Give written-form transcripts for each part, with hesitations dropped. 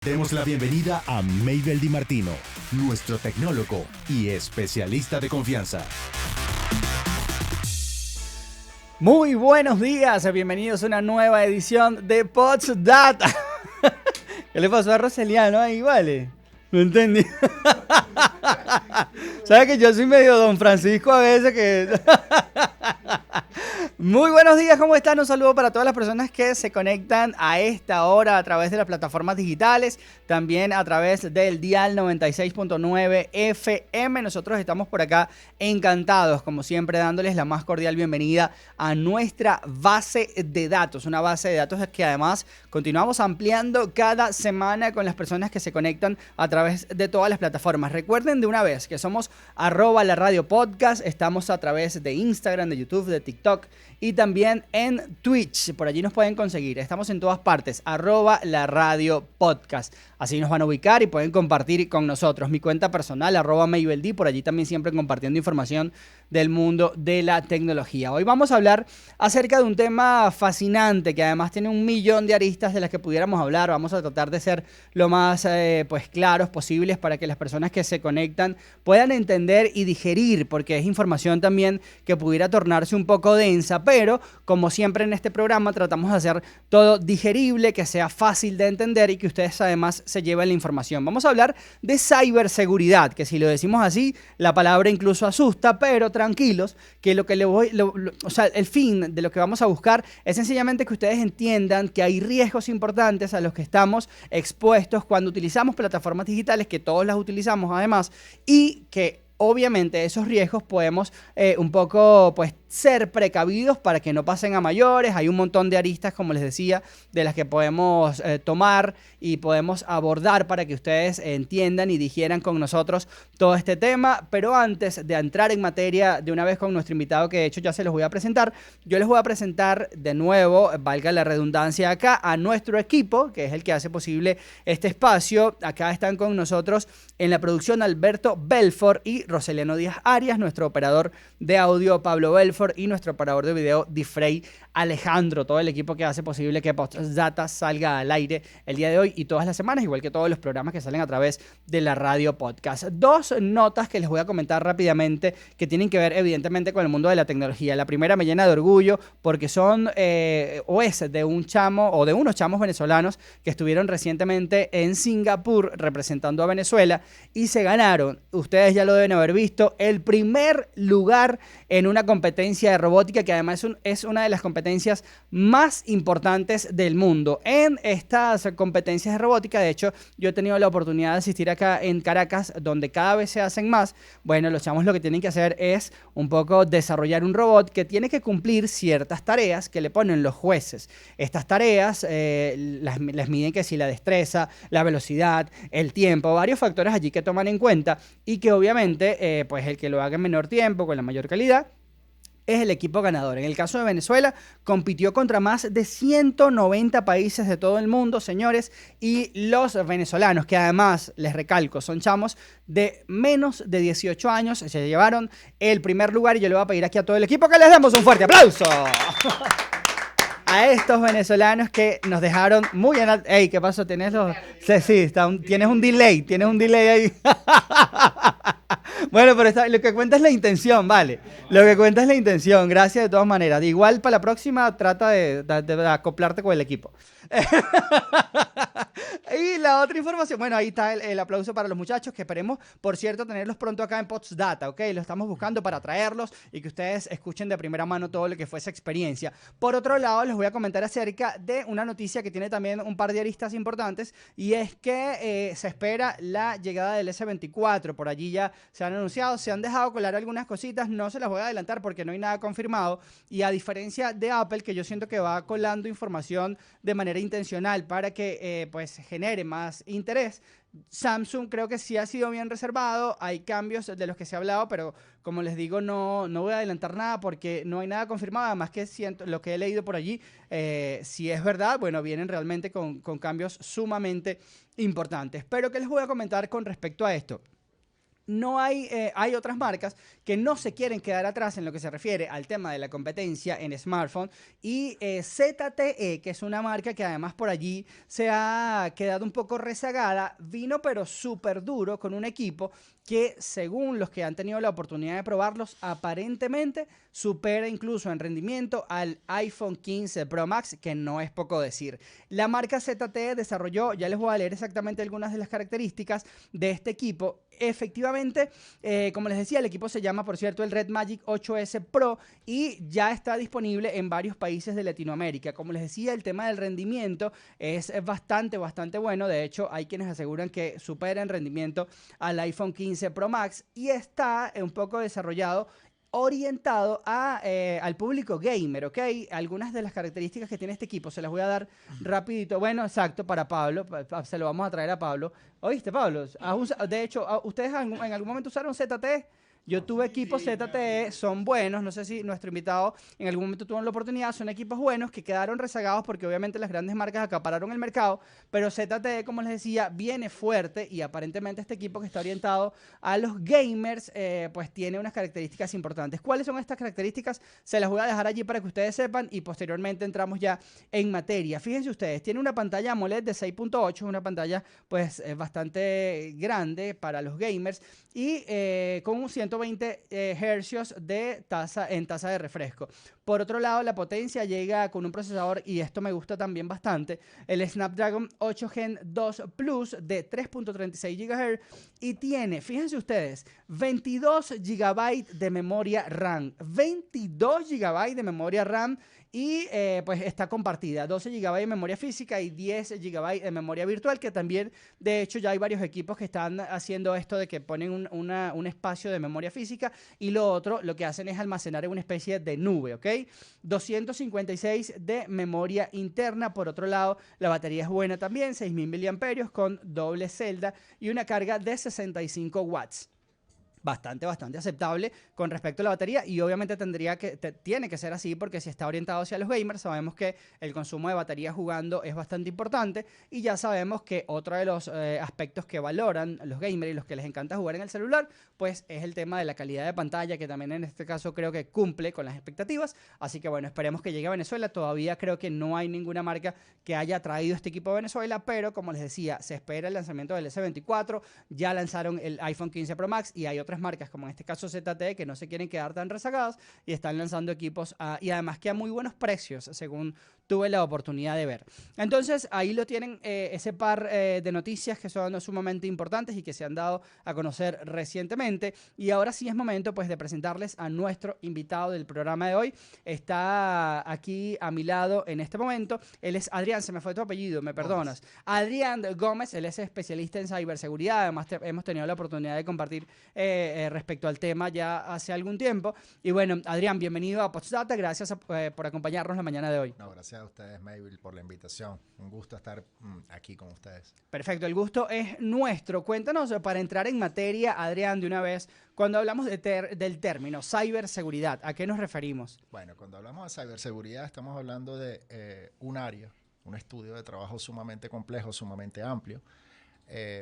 Demos la bienvenida a Mabel Di Martino, nuestro tecnólogo y especialista de confianza. Muy buenos días, bienvenidos a una nueva edición de Pods Data. ¿Qué le pasó a Roseliano ahí, vale? No entendí. ¿Sabes que yo soy medio Don Francisco a veces que... Muy buenos días, ¿cómo están? Un saludo para todas las personas que se conectan a esta hora a través de las plataformas digitales, también a través del dial 96.9 FM. Nosotros estamos por acá encantados, como siempre, dándoles la más cordial bienvenida a nuestra base de datos. Una base de datos que además continuamos ampliando cada semana con las personas que se conectan a través de todas las plataformas. Recuerden de una vez que somos @laradiopodcast, estamos a través de Instagram, de YouTube, de TikTok y también en Twitch. Por allí nos pueden conseguir. Estamos en todas partes. @laradiopodcast. Así nos van a ubicar y pueden compartir con nosotros. Mi cuenta personal, @MabelD. Por allí también siempre compartiendo información del mundo de la tecnología. Hoy vamos a hablar acerca de un tema fascinante que además tiene un millón de aristas de las que pudiéramos hablar. Vamos a tratar de ser lo más claros posibles para que las personas que se conectan puedan entender y digerir, porque es información también que pudiera tornarse un poco densa, pero como siempre en este programa tratamos de hacer todo digerible, que sea fácil de entender y que ustedes además se lleven la información. Vamos a hablar de ciberseguridad, que si lo decimos así, la palabra incluso asusta, pero tranquilos, que el fin de lo que vamos a buscar es sencillamente que ustedes entiendan que hay riesgos importantes a los que estamos expuestos cuando utilizamos plataformas digitales, que todos las utilizamos además, y que obviamente esos riesgos podemos un poco ser precavidos para que no pasen a mayores. Hay un montón de aristas, como les decía, de las que podemos tomar y podemos abordar para que ustedes entiendan y digieran con nosotros todo este tema. Pero antes de entrar en materia de una vez con nuestro invitado, que de hecho ya se los voy a presentar, yo les voy a presentar de nuevo, valga la redundancia acá, a nuestro equipo, que es el que hace posible este espacio. Acá están con nosotros en la producción Alberto Belfort y Roseliano Díaz Arias, nuestro operador de audio Pablo Belfort y nuestro operador de video Difrey Alejandro, todo el equipo que hace posible que Pods Data salga al aire el día de hoy y todas las semanas, igual que todos los programas que salen a través de la radio podcast. Dos notas que les voy a comentar rápidamente que tienen que ver evidentemente con el mundo de la tecnología. La primera me llena de orgullo porque son o es de un chamo o de unos chamos venezolanos que estuvieron recientemente en Singapur representando a Venezuela y se ganaron, ustedes ya lo deben haber visto, el primer lugar en una competencia de robótica que además es una de las competencias más importantes del mundo. En estas competencias de robótica, de hecho, yo he tenido la oportunidad de asistir acá en Caracas, donde cada vez se hacen más. Bueno, los chamos lo que tienen que hacer es un poco desarrollar un robot que tiene que cumplir ciertas tareas que le ponen los jueces. Estas tareas las miden que si la destreza, la velocidad, el tiempo, varios factores allí que toman en cuenta y que obviamente el que lo haga en menor tiempo, con la mayor calidad, es el equipo ganador. En el caso de Venezuela, compitió contra más de 190 países de todo el mundo, señores, y los venezolanos, que además, les recalco, son chamos de menos de 18 años, se llevaron el primer lugar y yo le voy a pedir aquí a todo el equipo que les demos un fuerte aplauso. A estos venezolanos que nos dejaron muy en alto. Ey, ¿qué pasó? ¿Tienes los...? Sí, tienes un delay ahí. Bueno, pero lo que cuenta es la intención, ¿vale? Lo que cuenta es la intención, gracias de todas maneras. Igual para la próxima trata de acoplarte con el equipo. Y la otra información, bueno, ahí está el aplauso para los muchachos, que esperemos, por cierto, tenerlos pronto acá en Pods Data, ¿ok? Lo estamos buscando para traerlos y que ustedes escuchen de primera mano todo lo que fue esa experiencia. Por otro lado, les voy a comentar acerca de una noticia que tiene también un par de aristas importantes, y es que se espera la llegada del S24. Por allí ya se han anunciado, se han dejado colar algunas cositas, no se las voy a adelantar porque no hay nada confirmado, y a diferencia de Apple, que yo siento que va colando información de manera intencional para que genere más interés, Samsung creo que sí ha sido bien reservado. Hay cambios de los que se ha hablado, pero como les digo, no voy a adelantar nada porque no hay nada confirmado. Además que lo que he leído por allí, si es verdad, bueno, vienen realmente con cambios sumamente importantes. Pero ¿qué les voy a comentar con respecto a esto? no hay otras marcas que no se quieren quedar atrás en lo que se refiere al tema de la competencia en smartphone. Y ZTE, que es una marca que además por allí se ha quedado un poco rezagada, vino pero súper duro con un equipo que, según los que han tenido la oportunidad de probarlos, aparentemente supera incluso en rendimiento al iPhone 15 Pro Max, que no es poco decir. La marca ZTE desarrolló, ya les voy a leer exactamente algunas de las características de este equipo. Efectivamente, como les decía, el equipo se llama, por cierto, el Red Magic 8S Pro y ya está disponible en varios países de Latinoamérica. Como les decía, el tema del rendimiento es bastante bueno. De hecho, hay quienes aseguran que supera en rendimiento al iPhone 15 Pro Max y está un poco desarrollado orientado al público gamer, ¿ok? Algunas de las características que tiene este equipo se las voy a dar rapidito. Bueno, exacto, para Pablo, se lo vamos a traer a Pablo. ¿Oíste, Pablo? De hecho, ¿ustedes en algún momento usaron ZTE? Yo tuve equipos ZTE, son buenos, no sé si nuestro invitado en algún momento tuvo la oportunidad, son equipos buenos que quedaron rezagados porque obviamente las grandes marcas acapararon el mercado, pero ZTE, como les decía, viene fuerte y aparentemente este equipo que está orientado a los gamers, pues tiene unas características importantes. ¿Cuáles son estas características? Se las voy a dejar allí para que ustedes sepan y posteriormente entramos ya en materia. Fíjense ustedes, tiene una pantalla AMOLED de 6.8, una pantalla pues bastante grande para los gamers y con un 120 hercios de tasa de refresco. Por otro lado, la potencia llega con un procesador, y esto me gusta también bastante, el Snapdragon 8 Gen 2 Plus de 3.36 GHz y tiene, fíjense ustedes, 22 GB de memoria RAM. 22 GB de memoria RAM y pues está compartida. 12 GB de memoria física y 10 GB de memoria virtual, que también, de hecho, ya hay varios equipos que están haciendo esto de que ponen un espacio de memoria física y lo otro, lo que hacen es almacenar en una especie de nube, ¿ok? 256 de memoria interna. Por otro lado, la batería es buena también, 6.000 mAh con doble celda y una carga de 65 watts. Bastante aceptable con respecto a la batería y obviamente tiene que ser así porque si está orientado hacia los gamers sabemos que el consumo de batería jugando es bastante importante y ya sabemos que otro de los aspectos que valoran los gamers y los que les encanta jugar en el celular pues es el tema de la calidad de pantalla, que también en este caso creo que cumple con las expectativas, así que bueno, esperemos que llegue a Venezuela. Todavía creo que no hay ninguna marca que haya traído este equipo a Venezuela, pero como les decía, se espera el lanzamiento del S24, ya lanzaron el iPhone 15 Pro Max y hay otras marcas, como en este caso ZTE, que no se quieren quedar tan rezagadas y están lanzando equipos y además que a muy buenos precios, según tuve la oportunidad de ver. Entonces, ahí lo tienen, ese par de noticias que son sumamente importantes y que se han dado a conocer recientemente. Y ahora sí es momento, pues, de presentarles a nuestro invitado del programa de hoy. Está aquí a mi lado en este momento. Él es Adrián, se me fue tu apellido, me perdonas. Adrián Gómez, él es especialista en ciberseguridad. Además, hemos tenido la oportunidad de compartir respecto al tema ya hace algún tiempo. Y bueno, Adrián, bienvenido a Postdata. Gracias por acompañarnos la mañana de hoy. No, gracias a ustedes, Mayville, por la invitación. Un gusto estar aquí con ustedes. Perfecto, el gusto es nuestro. Cuéntanos, para entrar en materia, Adrián, de una vez, cuando hablamos del término ciberseguridad, ¿a qué nos referimos? Bueno, cuando hablamos de ciberseguridad estamos hablando de un área, un estudio de trabajo sumamente complejo, sumamente amplio,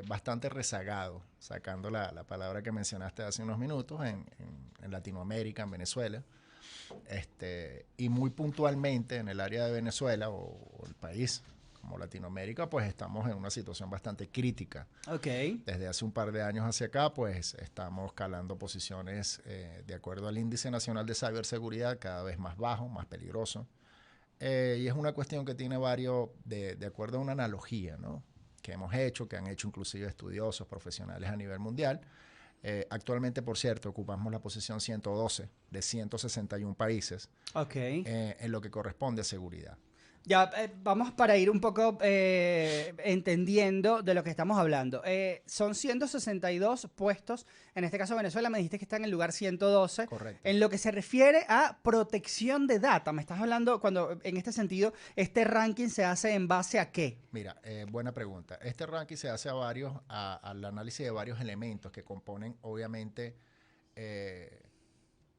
bastante rezagado, sacando la palabra que mencionaste hace unos minutos, en Latinoamérica, en Venezuela. Y muy puntualmente en el área de Venezuela o el país como Latinoamérica, pues estamos en una situación bastante crítica. Okay. Desde hace un par de años hacia acá, pues estamos calando posiciones de acuerdo al Índice Nacional de Ciberseguridad cada vez más bajo, más peligroso. Y es una cuestión que tiene varios, de acuerdo a una analogía, ¿no?, que hemos hecho, que han hecho inclusive estudiosos profesionales a nivel mundial. Actualmente, por cierto, ocupamos la posición 112 de 161 países en lo que corresponde a seguridad. Ya, vamos para ir un poco entendiendo de lo que estamos hablando. Son 162 puestos, en este caso Venezuela me dijiste que está en el lugar 112. Correcto. En lo que se refiere a protección de data, me estás hablando cuando, en este sentido, este ranking se hace en base a ¿qué? Mira, buena pregunta. Este ranking se hace al análisis de varios elementos que componen, obviamente,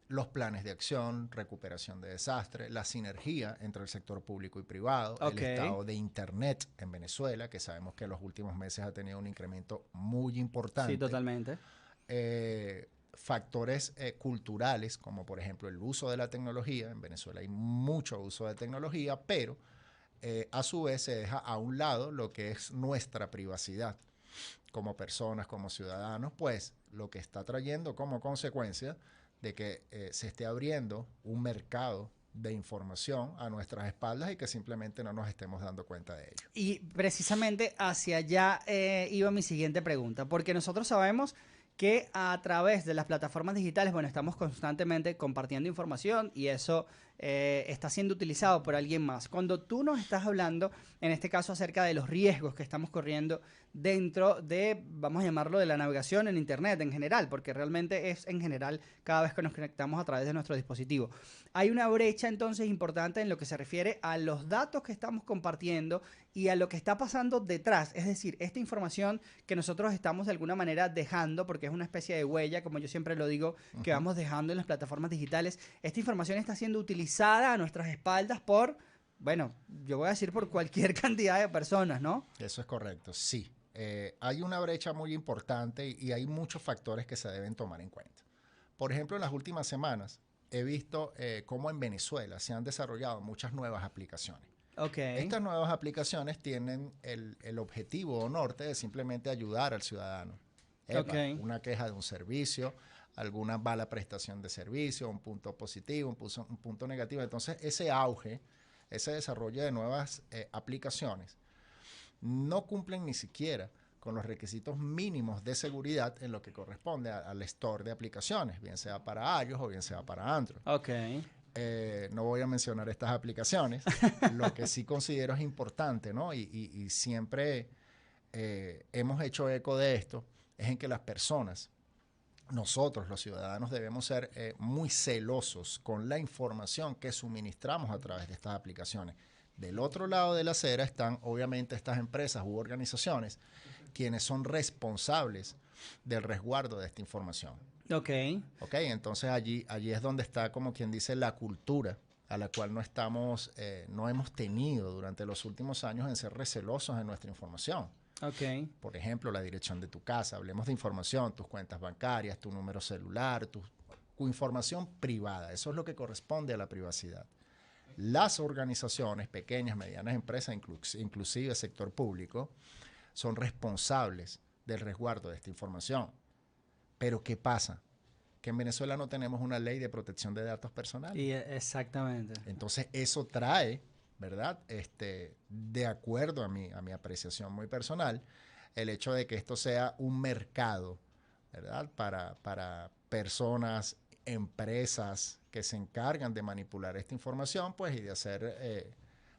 los planes de acción, recuperación de desastre, la sinergia entre el sector público y privado, el estado de Internet en Venezuela, que sabemos que en los últimos meses ha tenido un incremento muy importante. Sí, totalmente. factores culturales, como por ejemplo el uso de la tecnología. En Venezuela hay mucho uso de tecnología, pero a su vez se deja a un lado lo que es nuestra privacidad como personas, como ciudadanos, pues lo que está trayendo como consecuencia de que se esté abriendo un mercado de información a nuestras espaldas y que simplemente no nos estemos dando cuenta de ello. Y precisamente hacia allá iba mi siguiente pregunta, porque nosotros sabemos que a través de las plataformas digitales, bueno, estamos constantemente compartiendo información y eso está siendo utilizado por alguien más. Cuando tú nos estás hablando, en este caso, acerca de los riesgos que estamos corriendo dentro de, vamos a llamarlo, de la navegación en Internet en general, porque realmente es en general cada vez que nos conectamos a través de nuestro dispositivo. Hay una brecha entonces importante en lo que se refiere a los datos que estamos compartiendo y a lo que está pasando detrás. Es decir, esta información que nosotros estamos de alguna manera dejando, porque es una especie de huella, como yo siempre lo digo, que vamos dejando en las plataformas digitales, esta información está siendo utilizada a nuestras espaldas por, bueno, yo voy a decir por cualquier cantidad de personas, ¿no? Eso es correcto, sí. Hay una brecha muy importante y hay muchos factores que se deben tomar en cuenta. Por ejemplo, en las últimas semanas he visto cómo en Venezuela se han desarrollado muchas nuevas aplicaciones. Okay. Estas nuevas aplicaciones tienen el objetivo o norte de simplemente ayudar al ciudadano. Una queja de un servicio, alguna mala prestación de servicio, un punto positivo, un punto negativo. Entonces, ese auge, ese desarrollo de nuevas aplicaciones, no cumplen ni siquiera con los requisitos mínimos de seguridad en lo que corresponde al store de aplicaciones, bien sea para iOS o bien sea para Android. Okay. No voy a mencionar estas aplicaciones. Lo que sí considero es importante, ¿no? Y siempre hemos hecho eco de esto, es en que las personas, nosotros los ciudadanos, debemos ser muy celosos con la información que suministramos a través de estas aplicaciones. Del otro lado de la acera están obviamente estas empresas u organizaciones quienes son responsables del resguardo de esta información. Ok. Ok, entonces allí es donde está, como quien dice, la cultura a la cual no hemos tenido durante los últimos años en ser recelosos en nuestra información. Ok. Por ejemplo, la dirección de tu casa, hablemos de información, tus cuentas bancarias, tu número celular, tu información privada. Eso es lo que corresponde a la privacidad. Las organizaciones, pequeñas, medianas empresas, inclusive sector público, son responsables del resguardo de esta información. Pero ¿qué pasa? Que en Venezuela no tenemos una ley de protección de datos personales. Exactamente. Entonces eso trae, ¿verdad? De acuerdo a mi apreciación muy personal, el hecho de que esto sea un mercado, ¿verdad? Para personas, empresas que se encargan de manipular esta información, pues, y de hacer,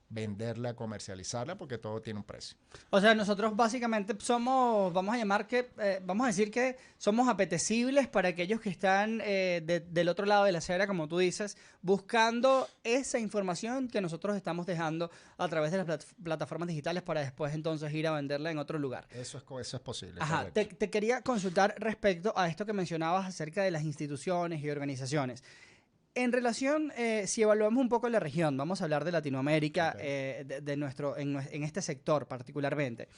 venderla, comercializarla, porque todo tiene un precio. O sea, nosotros básicamente somos, vamos a decir que somos apetecibles para aquellos que están del otro lado de la acera, como tú dices, buscando esa información que nosotros estamos dejando a través de las plataformas digitales para después entonces ir a venderla en otro lugar. Eso es posible. Ajá, te quería consultar respecto a esto que mencionabas acerca de las instituciones y organizaciones. En relación, si evaluamos un poco la región, vamos a hablar de Latinoamérica, Okay. en este sector particularmente.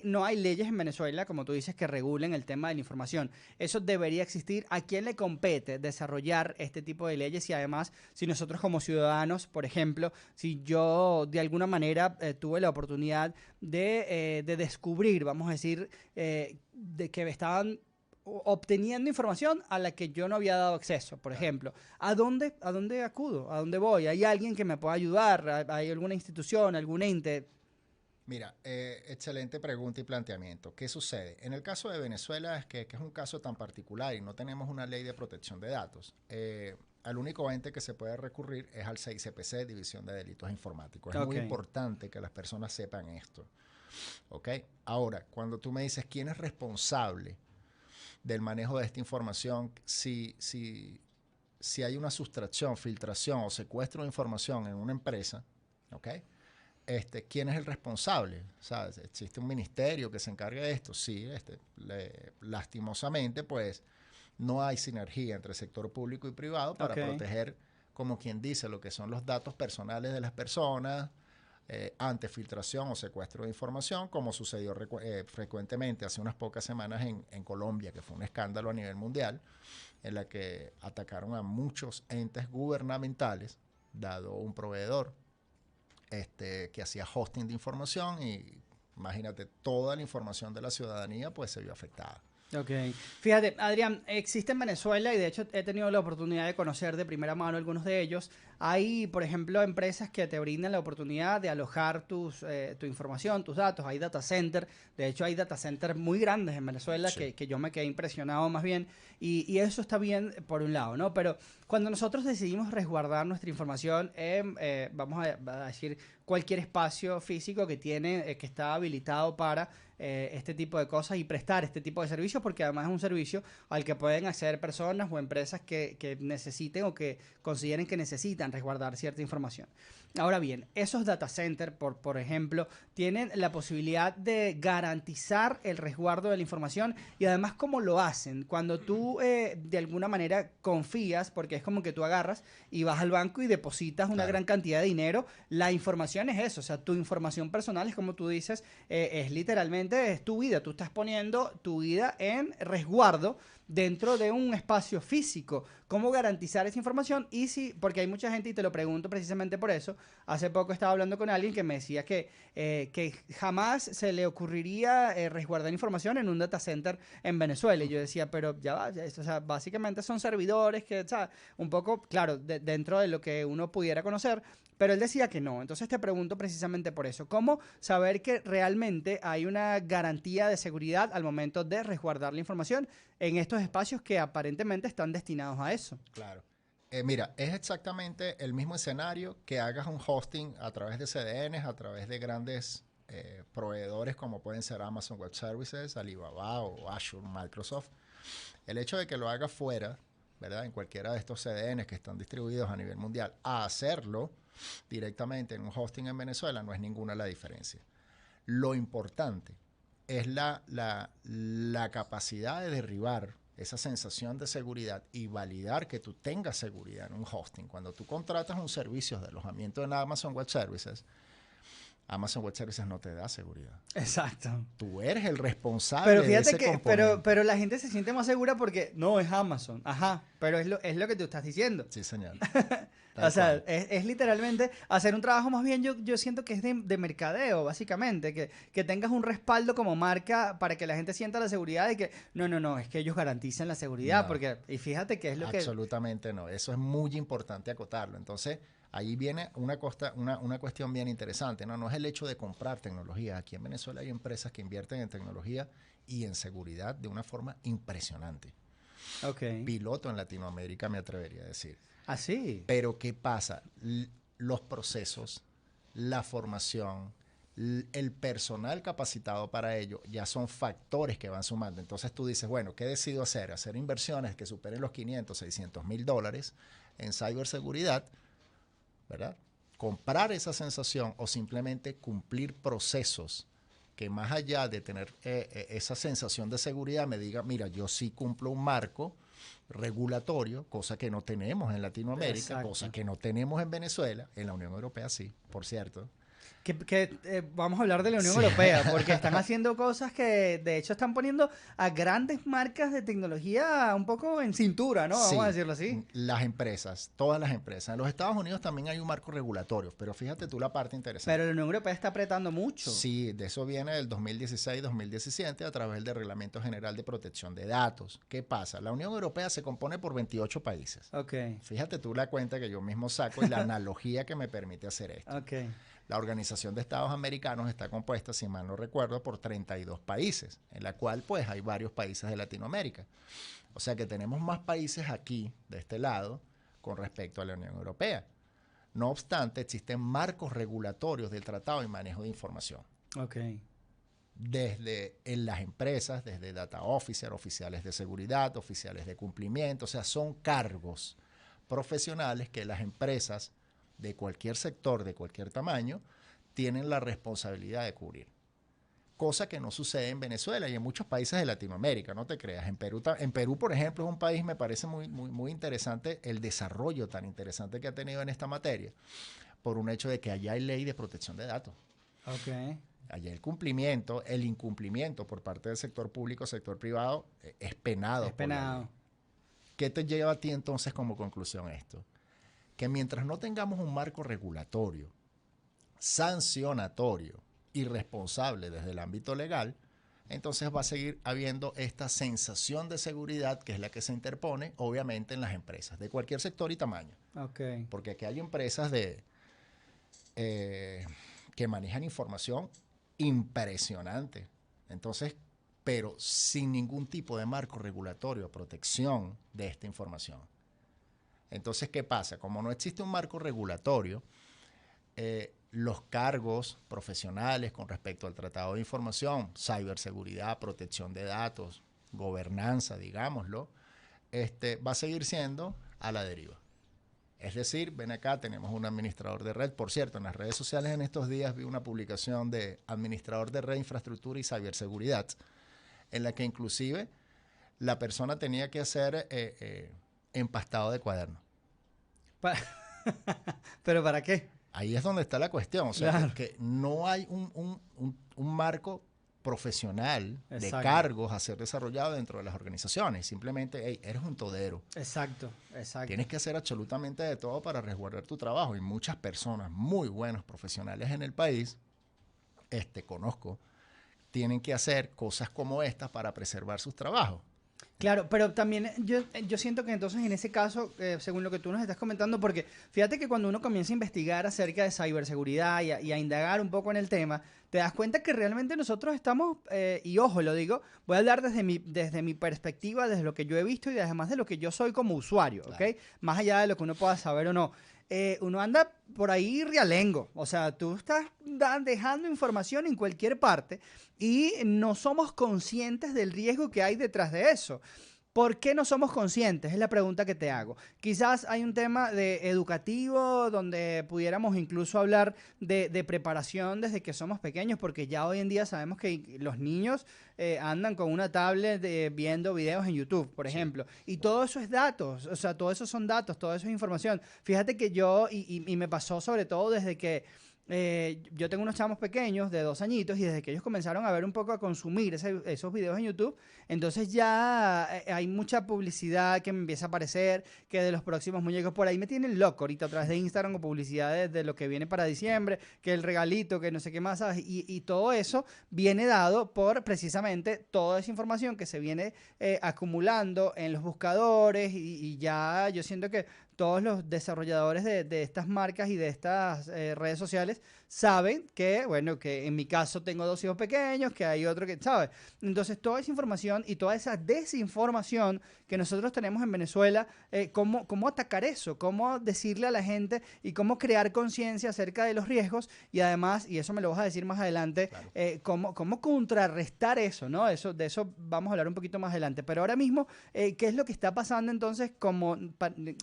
No hay leyes en Venezuela, como tú dices, que regulen el tema de la información. Eso debería existir. ¿A quién le compete desarrollar este tipo de leyes? Y además, si nosotros como ciudadanos, por ejemplo, si yo de alguna manera tuve la oportunidad de descubrir, vamos a decir, de que me estaban obteniendo información a la que yo no había dado acceso, por ejemplo. ¿A dónde acudo? ¿A dónde voy? ¿Hay alguien que me pueda ayudar? ¿Hay alguna institución, algún ente? Mira, excelente pregunta y planteamiento. ¿Qué sucede? En el caso de Venezuela, que es un caso tan particular y no tenemos una ley de protección de datos, al único ente que se puede recurrir es al 6CPC, División de Delitos Informáticos. Es muy importante que las personas sepan esto. ¿Ok? Ahora, cuando tú me dices quién es responsable del manejo de esta información, si hay una sustracción, filtración o secuestro de información en una empresa, ¿ok? ¿Quién es el responsable? ¿Sabes? ¿Existe un ministerio que se encargue de esto? Sí, lastimosamente, pues, no hay sinergia entre el sector público y privado para proteger, como quien dice, lo que son los datos personales de las personas, ante filtración o secuestro de información, como sucedió frecuentemente hace unas pocas semanas en Colombia, que fue un escándalo a nivel mundial, en la que atacaron a muchos entes gubernamentales, dado un proveedor que hacía hosting de información, y imagínate, toda la información de la ciudadanía pues se vio afectada. Ok. Fíjate, Adrián, existe en Venezuela y de hecho he tenido la oportunidad de conocer de primera mano algunos de ellos. Hay, por ejemplo, empresas que te brindan la oportunidad de alojar tu información, tus datos. Hay data center. De hecho, hay data centers muy grandes en Venezuela Sí. que yo me quedé impresionado más bien. Y eso está bien por un lado, ¿no? Pero cuando nosotros decidimos resguardar nuestra información en, vamos a decir, cualquier espacio físico que tiene, que está habilitado para este tipo de cosas y prestar este tipo de servicios, porque además es un servicio al que pueden acceder personas o empresas que necesiten o que consideren que necesitan resguardar cierta información. Ahora bien, esos data centers, por ejemplo, tienen la posibilidad de garantizar el resguardo de la información, y además, ¿cómo lo hacen? Cuando tú de alguna manera confías, porque es como que tú agarras y vas al banco y depositas una gran cantidad de dinero, la información es eso, o sea, tu información personal es como tú dices, es literalmente es tu vida, tú estás poniendo tu vida en resguardo dentro de un espacio físico. ¿Cómo garantizar esa información? Y si, porque hay mucha gente, y te lo pregunto precisamente por eso, hace poco estaba hablando con alguien que me decía que jamás se le ocurriría resguardar información en un data center en Venezuela. Y yo decía, pero ya va, o sea, básicamente son servidores que, o sea, un poco, claro, dentro de lo que uno pudiera conocer, pero él decía que no. Entonces te pregunto precisamente por eso. ¿Cómo saber que realmente hay una garantía de seguridad al momento de resguardar la información en estos espacios que aparentemente están destinados a eso? Claro. Mira, es exactamente el mismo escenario que hagas un hosting a través de CDNs, a través de grandes proveedores como pueden ser Amazon Web Services, Alibaba o Azure, Microsoft. El hecho de que lo hagas fuera, ¿verdad? En cualquiera de estos CDNs que están distribuidos a nivel mundial, a hacerlo directamente en un hosting en Venezuela no es ninguna la diferencia. Lo importante es la capacidad de derribar esa sensación de seguridad y validar que tú tengas seguridad en un hosting. Cuando tú contratas un servicio de alojamiento en Amazon Web Services no te da seguridad. Exacto. Tú eres el responsable Pero de fíjate ese que, componente. pero la gente se siente más segura porque no es Amazon. Ajá, pero es lo que tú estás diciendo. Sí, señor. O sea, es literalmente hacer un trabajo más bien, yo siento que es de mercadeo, básicamente, que tengas un respaldo como marca para que la gente sienta la seguridad de que, no, es que ellos garantizan la seguridad, No. porque, y fíjate que es lo que... Absolutamente no. Eso es muy importante acotarlo. Entonces, ahí viene una cuestión bien interesante, ¿no? No es el hecho de comprar tecnología. Aquí en Venezuela hay empresas que invierten en tecnología y en seguridad de una forma impresionante. Ok. Piloto en Latinoamérica, me atrevería a decir. ¿Ah, sí? Pero ¿qué pasa? Los procesos, la formación, el personal capacitado para ello, ya son factores que van sumando. Entonces tú dices, bueno, ¿qué decido hacer? Hacer inversiones que superen los 500, 600 mil dólares en ciberseguridad, ¿verdad? Comprar esa sensación o simplemente cumplir procesos que más allá de tener esa sensación de seguridad me diga, mira, yo sí cumplo un marco regulatorio, cosa que no tenemos en Latinoamérica, Exacto. cosa que no tenemos en Venezuela, en la Unión Europea sí, por cierto. Vamos a hablar de la Unión Europea, porque están haciendo cosas que de hecho están poniendo a grandes marcas de tecnología un poco en cintura, ¿no? Vamos Sí, a decirlo así. las empresas, todas las empresas. En los Estados Unidos también hay un marco regulatorio, pero fíjate tú la parte interesante. Pero la Unión Europea está apretando mucho. Sí, de eso viene del 2016-2017 a través del Reglamento General de Protección de Datos. ¿Qué pasa? La Unión Europea se compone por 28 países. Ok, Fíjate tú la cuenta que yo mismo saco y la analogía que me permite hacer esto. ok. La Organización de Estados Americanos está compuesta, si mal no recuerdo, por 32 países, en la cual pues hay varios países de Latinoamérica. O sea que tenemos más países aquí, de este lado, con respecto a la Unión Europea. No obstante, existen marcos regulatorios del Tratado y Manejo de Información. Ok. Desde en las empresas, desde data officer, oficiales de seguridad, oficiales de cumplimiento, o sea, son cargos profesionales que las empresas de cualquier sector, de cualquier tamaño, tienen la responsabilidad de cubrir. Cosa que no sucede en Venezuela y en muchos países de Latinoamérica, no te creas. En Perú, por ejemplo, es un país, me parece muy interesante el desarrollo tan interesante que ha tenido en esta materia, por un hecho de que allá hay ley de protección de datos. Ok. Allá el incumplimiento por parte del sector público, sector privado, es penado. Es penado. ¿Qué te lleva a ti entonces como conclusión esto? Que mientras no tengamos un marco regulatorio, sancionatorio y responsable desde el ámbito legal, entonces va a seguir habiendo esta sensación de seguridad que es la que se interpone, obviamente, en las empresas, de cualquier sector y tamaño. Ok. Porque aquí hay empresas que manejan información impresionante. Entonces, pero sin ningún tipo de marco regulatorio, protección de esta información. Entonces, ¿qué pasa? Como no existe un marco regulatorio, los cargos profesionales con respecto al tratado de información, ciberseguridad, protección de datos, gobernanza, digámoslo, va a seguir siendo a la deriva. Es decir, ven acá, tenemos un administrador de red. Por cierto, en las redes sociales en estos días vi una publicación de administrador de red, infraestructura y ciberseguridad, en la que inclusive la persona tenía que hacer empastado de cuaderno. ¿Pero para qué? Ahí es donde está la cuestión. O sea, Claro. que no hay un marco profesional de Exacto. cargos a ser desarrollado dentro de las organizaciones. Simplemente, hey, eres un todero. Exacto, exacto. Tienes que hacer absolutamente de todo para resguardar tu trabajo. Y muchas personas muy buenos profesionales en el país, conozco, tienen que hacer cosas como estas para preservar sus trabajos. Claro, pero también yo siento que entonces en ese caso, según lo que tú nos estás comentando, porque fíjate que cuando uno comienza a investigar acerca de ciberseguridad y a indagar un poco en el tema, te das cuenta que realmente nosotros estamos, y ojo, lo digo, voy a hablar desde mi perspectiva, desde lo que yo he visto y además de lo que yo soy como usuario, ¿ok? Claro. Más allá de lo que uno pueda saber o no. Uno anda por ahí rialengo, o sea, tú estás dejando información en cualquier parte y no somos conscientes del riesgo que hay detrás de eso. ¿Por qué no somos conscientes? Es la pregunta que te hago. Quizás hay un tema educativo donde pudiéramos incluso hablar de preparación desde que somos pequeños, porque ya hoy en día sabemos que los niños andan con una tablet viendo videos en YouTube, por ejemplo. Y todo eso es datos, o sea, todo eso son datos, todo eso es información. Fíjate que yo, y me pasó sobre todo desde que yo tengo unos chamos pequeños de 2 añitos y desde que ellos comenzaron a ver un poco, a consumir esos videos en YouTube, entonces ya hay mucha publicidad que me empieza a aparecer, que de los próximos muñecos por ahí me tienen loco ahorita a través de Instagram con publicidades de lo que viene para diciembre, que el regalito, que no sé qué más, ¿sabes? Y todo eso viene dado por precisamente toda esa información que se viene acumulando en los buscadores y ya yo siento que todos los desarrolladores de estas marcas y de estas redes sociales saben que, bueno, que en mi caso tengo 2 hijos pequeños, que hay otro que, ¿sabes? Entonces, toda esa información y toda esa desinformación que nosotros tenemos en Venezuela, ¿cómo atacar eso? ¿Cómo decirle a la gente y cómo crear conciencia acerca de los riesgos? Y además, y eso me lo vas a decir más adelante, Claro. ¿cómo contrarrestar eso, ¿no? De eso vamos a hablar un poquito más adelante. Pero ahora mismo, ¿qué es lo que está pasando entonces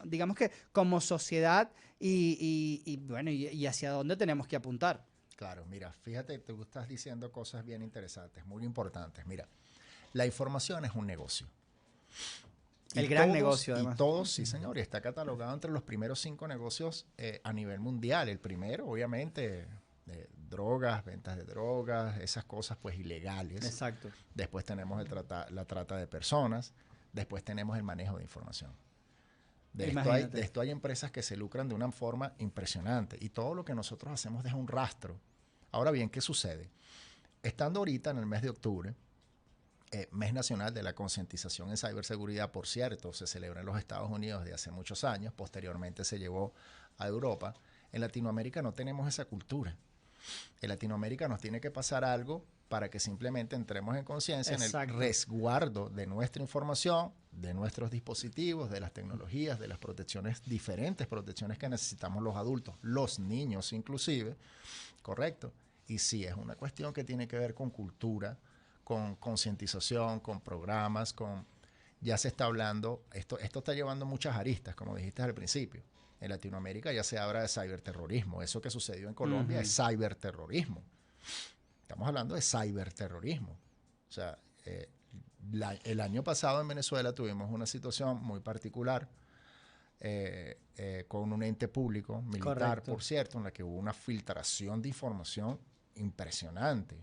digamos que como sociedad bueno, y hacia dónde tenemos que apuntar? Claro, mira, fíjate, tú estás diciendo cosas bien interesantes, muy importantes. Mira, la información es un negocio. El gran negocio, además. Y todos, sí, señor, y está catalogado entre los primeros 5 negocios a nivel mundial. El primero, obviamente, drogas, ventas de drogas, esas cosas pues ilegales. Exacto. Después tenemos la trata de personas. Después tenemos el manejo de información. De esto hay empresas que se lucran de una forma impresionante y todo lo que nosotros hacemos deja un rastro. Ahora bien, ¿qué sucede? Estando ahorita en el mes de octubre, mes nacional de la concientización en ciberseguridad, por cierto, se celebra en los Estados Unidos de hace muchos años, posteriormente se llevó a Europa. En Latinoamérica no tenemos esa cultura. En Latinoamérica nos tiene que pasar algo para que simplemente entremos en conciencia en el resguardo de nuestra información, de nuestros dispositivos, de las tecnologías, de las protecciones, diferentes protecciones que necesitamos los adultos, los niños inclusive, ¿correcto? Y sí, es una cuestión que tiene que ver con cultura, con concientización, con programas, ya se está hablando, esto está llevando muchas aristas, como dijiste al principio. En Latinoamérica ya se habla de ciberterrorismo. Eso que sucedió en Colombia es ciberterrorismo. Estamos hablando de ciberterrorismo. O sea, el año pasado en Venezuela tuvimos una situación muy particular con un ente público, militar, Correcto. por cierto, en la que hubo una filtración de información impresionante.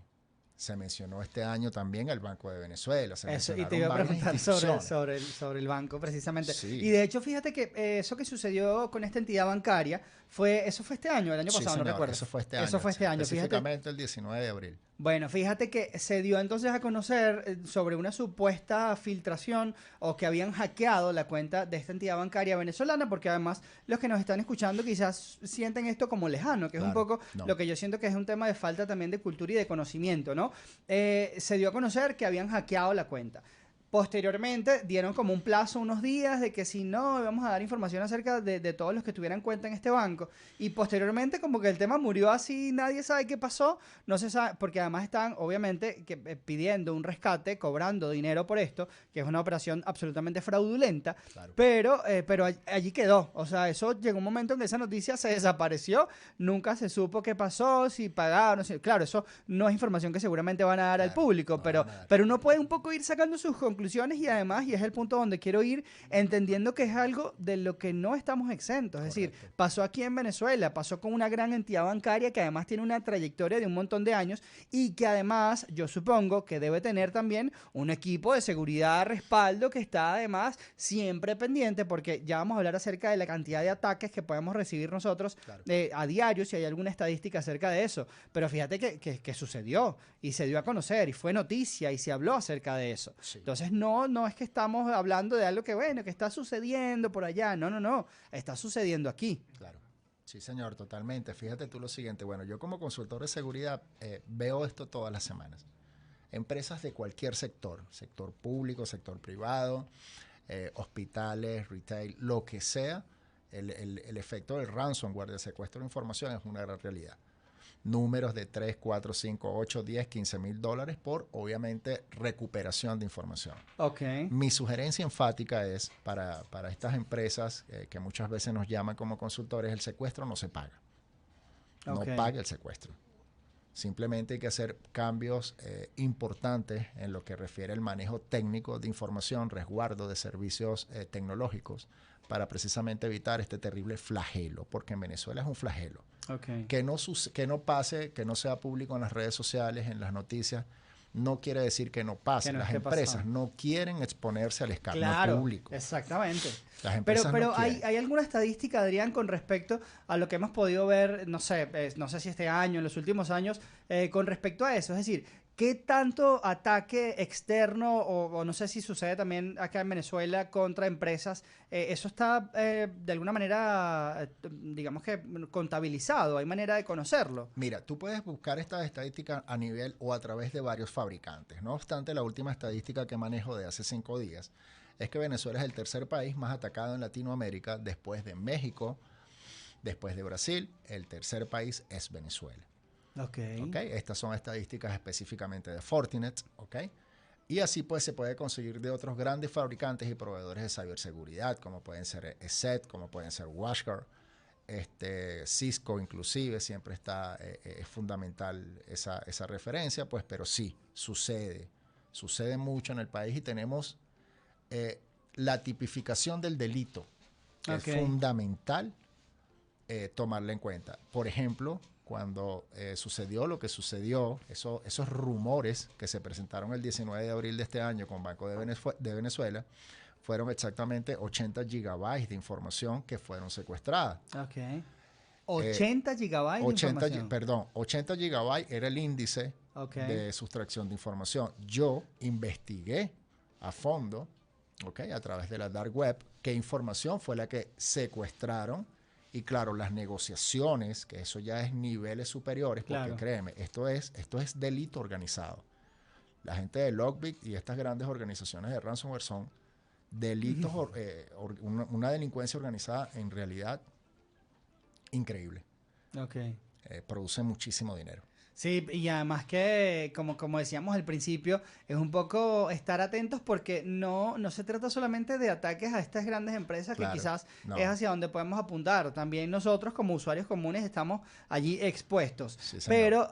Se mencionó este año también el Banco de Venezuela. Eso, y te iba a preguntar sobre el banco precisamente. Sí. Y de hecho, fíjate que eso que sucedió con esta entidad bancaria, eso fue este año, el año pasado, señor, no recuerdo. Eso fue este año. Eso fue este año, Específicamente fíjate. el 19 de abril. Bueno, fíjate que se dio entonces a conocer sobre una supuesta filtración o que habían hackeado la cuenta de esta entidad bancaria venezolana, porque además los que nos están escuchando quizás sienten esto como lejano, que es un poco lo que yo siento que es un tema de falta también de cultura y de conocimiento, ¿no? Se dio a conocer que habían hackeado la cuenta. Posteriormente dieron como un plazo, unos días, de que si no, íbamos a dar información acerca de todos los que tuvieran cuenta en este banco. Y posteriormente como que el tema murió así, nadie sabe qué pasó, no se sabe, porque además están obviamente pidiendo un rescate, cobrando dinero por esto, que es una operación absolutamente fraudulenta, Claro. pero allí quedó. O sea, eso llegó un momento en que esa noticia se desapareció, nunca se supo qué pasó, si pagaron, si, claro, eso no es información que seguramente van a dar al público, no pero, van a dar. pero uno puede un poco ir sacando sus conclusiones y además, y es el punto donde quiero ir, entendiendo que es algo de lo que no estamos exentos. Es decir, pasó aquí en Venezuela, pasó con una gran entidad bancaria que además tiene una trayectoria de un montón de años y que además yo supongo que debe tener también un equipo de seguridad, respaldo, que está además siempre pendiente, porque ya vamos a hablar acerca de la cantidad de ataques que podemos recibir nosotros a diario, si hay alguna estadística acerca de eso. Pero fíjate que sucedió y se dio a conocer y fue noticia y se habló acerca de eso. Sí. Entonces no es que estamos hablando de algo que, bueno, que está sucediendo por allá. No. Está sucediendo aquí. Claro. Sí, señor, totalmente. Fíjate tú lo siguiente. Bueno, yo como consultor de seguridad veo esto todas las semanas. Empresas de cualquier sector público, sector privado, hospitales, retail, lo que sea, el efecto del ransomware, del secuestro de información es una gran realidad. Números de 3, 4, 5, 8, 10, 15 mil dólares por, obviamente, recuperación de información. Ok. Mi sugerencia enfática es para estas empresas que muchas veces nos llaman como consultores, el secuestro no se paga. No paga el secuestro. Simplemente hay que hacer cambios importantes en lo que refiere al manejo técnico de información, resguardo de servicios tecnológicos, para precisamente evitar este terrible flagelo, porque en Venezuela es un flagelo. Okay. Que no pase, que no sea público en las redes sociales, en las noticias, no quiere decir que no pase. Que no las esté empresas pasando. no quieren exponerse al escarnio Claro, público. exactamente. Las empresas Pero no quieren. ¿hay alguna estadística, Adrián, con respecto a lo que hemos podido ver, no sé si este año, en los últimos años, con respecto a eso? Es decir, ¿qué tanto ataque externo o no sé si sucede también acá en Venezuela contra empresas? ¿Eso está de alguna manera, digamos que contabilizado? ¿Hay manera de conocerlo? Mira, tú puedes buscar estas estadísticas a nivel o a través de varios fabricantes. No obstante, la última estadística que manejo de hace 5 días es que Venezuela es el tercer país más atacado en Latinoamérica después de México, después de Brasil. El tercer país es Venezuela. Ok. Estas son estadísticas específicamente de Fortinet. Y así pues se puede conseguir de otros grandes fabricantes y proveedores de ciberseguridad, como pueden ser ESET, como pueden ser WatchGuard, Cisco inclusive, siempre está, es fundamental esa referencia, pues, pero sí, sucede mucho en el país y tenemos la tipificación del delito, que es fundamental tomarla en cuenta. Por ejemplo, cuando sucedió lo que sucedió, esos rumores que se presentaron el 19 de abril de este año con Banco de Venezuela, fueron exactamente 80 gigabytes de información que fueron secuestradas. Ok. 80 gigabytes de información. Perdón, 80 gigabytes era el índice de sustracción de información. Yo investigué a fondo, a través de la dark web, qué información fue la que secuestraron. Y claro, las negociaciones, que eso ya es niveles superiores, porque créeme, esto es delito organizado. La gente de Lockbit y estas grandes organizaciones de ransomware son delitos, una delincuencia organizada en realidad increíble. Produce muchísimo dinero. Sí, y además que, como decíamos al principio, es un poco estar atentos porque no se trata solamente de ataques a estas grandes empresas, que quizás es hacia donde podemos apuntar. También nosotros como usuarios comunes estamos allí expuestos. Sí, pero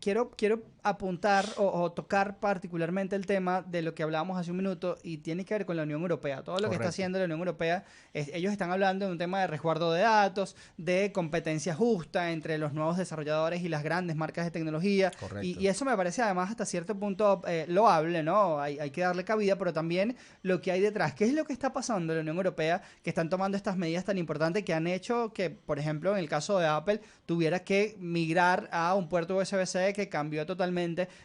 quiero apuntar o tocar particularmente el tema de lo que hablábamos hace un minuto y tiene que ver con la Unión Europea. Todo lo que está haciendo la Unión Europea, ellos están hablando de un tema de resguardo de datos, de competencia justa entre los nuevos desarrolladores y las grandes marcas de tecnología. Y eso me parece además hasta cierto punto loable, ¿no? Hay que darle cabida, pero también lo que hay detrás. ¿Qué es lo que está pasando en la Unión Europea que están tomando estas medidas tan importantes que han hecho que, por ejemplo, en el caso de Apple, tuviera que migrar a un puerto USB-C que cambió totalmente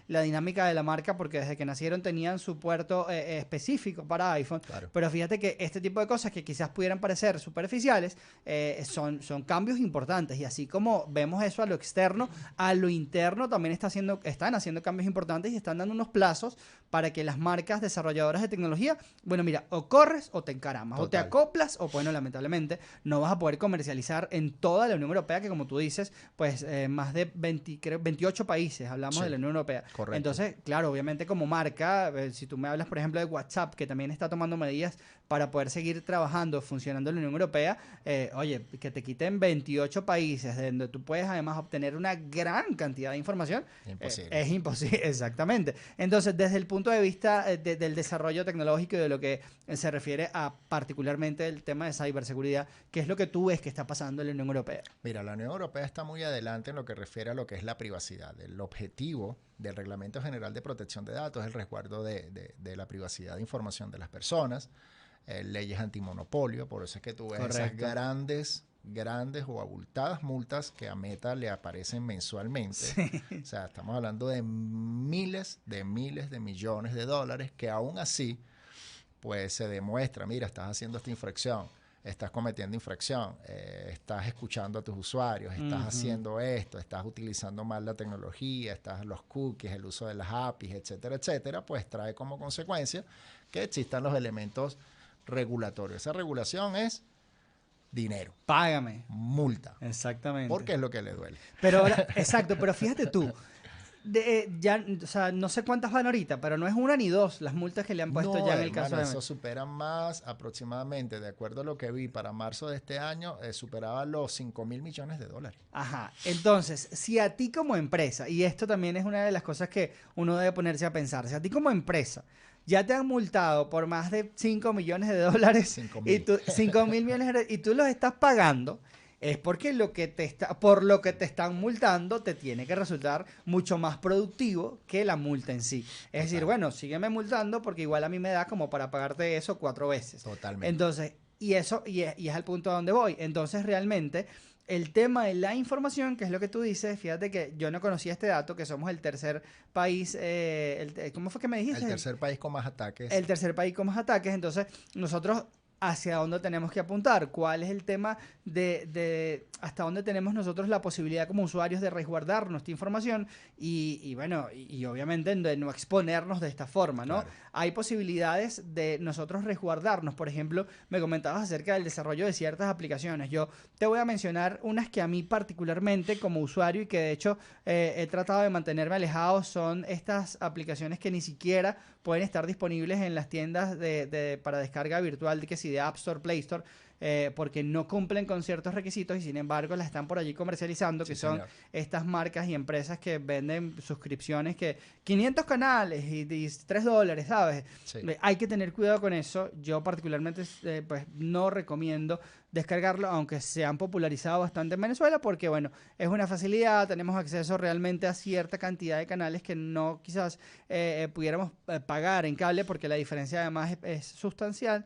la dinámica de la marca porque desde que nacieron tenían su puerto específico para iPhone? Claro. Pero fíjate que este tipo de cosas que quizás pudieran parecer superficiales son cambios importantes, y así como vemos eso a lo externo, a lo interno también están haciendo cambios importantes y están dando unos plazos para que las marcas desarrolladoras de tecnología, bueno, mira, o corres o te encaramas, o te acoplas o, bueno, lamentablemente no vas a poder comercializar en toda la Unión Europea, que como tú dices, pues más de 28 países hablamos de la Unión Europea. Correcto. Entonces, claro, obviamente como marca, si tú me hablas, por ejemplo, de WhatsApp, que también está tomando medidas para poder seguir trabajando, funcionando en la Unión Europea, oye, que te quiten 28 países donde tú puedes además obtener una gran cantidad de información, es imposible, exactamente. Entonces, desde el punto de vista del desarrollo tecnológico y de lo que se refiere a particularmente el tema de ciberseguridad, ¿qué es lo que tú ves que está pasando en la Unión Europea? Mira, la Unión Europea está muy adelante en lo que refiere a lo que es la privacidad. El objetivo del Reglamento General de Protección de Datos es el resguardo de la privacidad de información de las personas, leyes antimonopolio, por eso es que tú ves esas grandes o abultadas multas que a Meta le aparecen mensualmente. Sí. O sea, estamos hablando de miles de millones de dólares que aún así, pues se demuestra, mira, estás haciendo esta infracción, estás cometiendo infracción, estás escuchando a tus usuarios, estás haciendo esto, estás utilizando mal la tecnología, los cookies, el uso de las APIs, etcétera, etcétera, pues trae como consecuencia que existan los elementos regulatorios. Esa regulación es dinero. Págame. Multa. Exactamente. Porque es lo que le duele. Pero ahora, exacto, pero fíjate tú, ya, o sea, no sé cuántas van ahorita, pero no es una ni dos las multas que le han puesto ya en el caso de eso supera más aproximadamente, de acuerdo a lo que vi para marzo de este año, superaba los 5.000 millones de dólares. Ajá, entonces, si a ti como empresa, y esto también es una de las cosas que uno debe ponerse a pensar, si a ti como empresa ya te han multado por más de 5 millones de dólares, 5.000 millones y tú los estás pagando, es porque por lo que te están multando te tiene que resultar mucho más productivo que la multa en sí. Es decir, bueno, sígueme multando porque igual a mí me da como para pagarte eso 4 veces. Totalmente. Entonces, y es al punto a donde voy. Entonces, realmente, el tema de la información, que es lo que tú dices, fíjate que yo no conocía este dato, que somos el tercer país, ¿cómo fue que me dijiste? El tercer país con más ataques. El tercer país con más ataques. Entonces, nosotros, ¿hacia dónde tenemos que apuntar? ¿Cuál es el tema de hasta dónde tenemos nosotros la posibilidad como usuarios de resguardar nuestra información y bueno, y obviamente de no exponernos de esta forma, ¿no? Claro. Hay posibilidades de nosotros resguardarnos. Por ejemplo, me comentabas acerca del desarrollo de ciertas aplicaciones. Yo te voy a mencionar unas que a mí particularmente como usuario y que de hecho he tratado de mantenerme alejado, son estas aplicaciones que ni siquiera pueden estar disponibles en las tiendas para descarga virtual de App Store, Play Store, porque no cumplen con ciertos requisitos y sin embargo las están por allí comercializando, que son estas marcas y empresas que venden suscripciones que 500 canales y $3, ¿sabes? Sí. Hay que tener cuidado con eso. Yo particularmente pues no recomiendo descargarlo, aunque se han popularizado bastante en Venezuela, porque bueno, es una facilidad, tenemos acceso realmente a cierta cantidad de canales que no quizás pudiéramos pagar en cable, porque la diferencia además es sustancial.